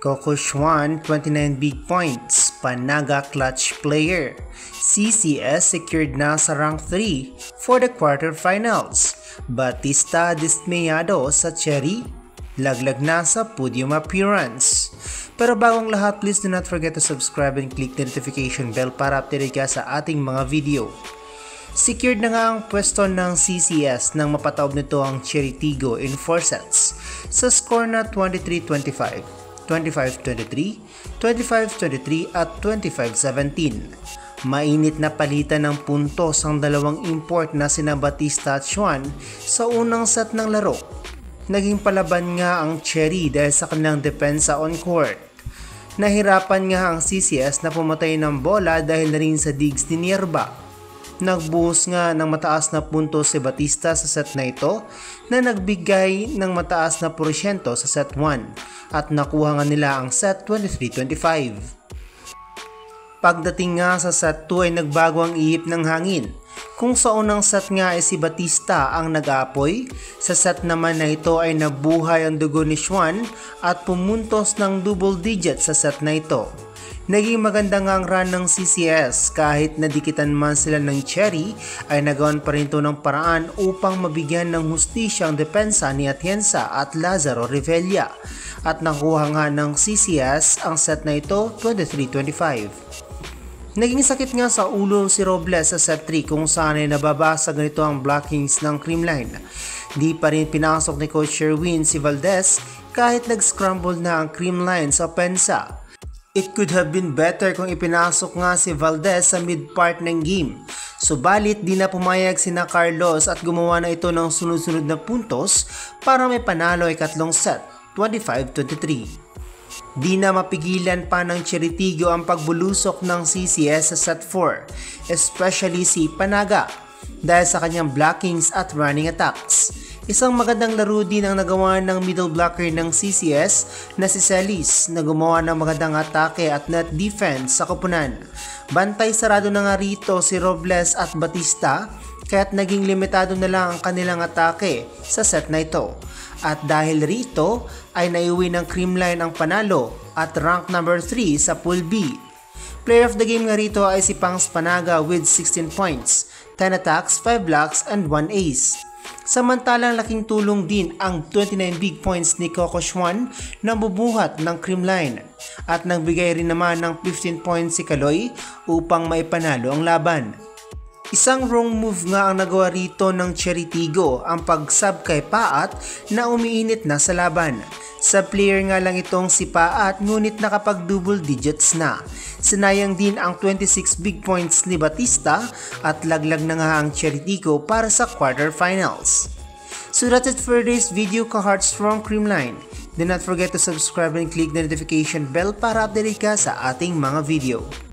Coco Schwan, 29 big points, Panaga clutch player. CCS secured na sa rank 3 for the quarterfinals. Batista dismayado sa Cherry, laglag na sa podium appearance. Pero bagong lahat, please do not forget to subscribe and click the notification bell para updated ka sa ating mga video. Secured na nga ang pwesto ng CCS nang mapataob nito ang Cherry Tigo in 4 sets sa score na 23-25, 25-23, 25-23 at 25-17. Mainit na palitan ng puntos ang dalawang import na sina Batista at Schwan sa unang set ng laro. Naging palaban nga ang Cherry dahil sa kanilang depensa on court. Nahirapan nga ang CCS na pumatay ng bola dahil na rin sa digs ni Nierba. Nagbuhos nga ng mataas na puntos si Batista sa set na ito na nagbigay ng mataas na porsyento sa set 1 at nakuha nga nila ang set 23-25. Pagdating nga sa set 2 ay nagbago ang ihip ng hangin. Kung sa unang set nga ay si Batista ang nag-aapoy, sa set naman na ito ay nabuhay ang dugo ni Schwan at pumuntos ng double digit sa set na ito. Naging maganda nga ang run ng CCS kahit nadikitan man sila ng Cherry ay nagawan pa rin ito ng paraan upang mabigyan ng hustisya ang depensa ni Atienza at Lazaro Revilla at nakuha nga ng CCS ang set na ito 23-25. Naging sakit nga sa ulo si Robles sa set 3 kung saan ay nababasa ganito ang blockings ng Creamline. Di pa rin pinasok ni Coach Sherwin si Valdez kahit nag-scramble na ang Creamline sa pensa. It could have been better kung ipinasok nga si Valdez sa mid-part ng game. Subalit di na pumayag sina Carlos at gumawa na ito ng sunod-sunod na puntos para may panalo ay katlong set, 25-23. Di na mapigilan pa ng Cherry Tigo ang pagbulusok ng CCS sa set 4, especially si Panaga dahil sa kanyang blockings at running attacks. Isang magandang laro din ang nagawa ng middle blocker ng CCS na si Celis na gumawa ng magandang atake at net defense sa koponan. Bantay sarado na nga rito si Robles at Batista kaya't naging limitado na lang ang kanilang atake sa set na ito. At dahil rito ay naiuwi ng Creamline ang panalo at rank number 3 sa Pool B. Player of the game nga rito ay si Pangs Panaga with 16 points, 10 attacks, 5 blocks and 1 ace. Samantalang laking tulong din ang 29 big points ni Coco Schwan na bubuhat ng Creamline at nagbigay rin naman ng 15 points si Kaloy upang maipanalo ang laban. Isang wrong move nga ang nagawa rito ng Cherry Tigo, ang pag-sub kay Paat na umiinit na sa laban. Sa player nga lang itong si Paat ngunit nakapag double digits na. Sinayang din ang 26 big points ni Batista at laglag na nga ang Cherry Tigo para sa quarterfinals. So that's it for this video, ka-hearts from Creamline. Do not forget to subscribe and click the notification bell para update ka sa ating mga video.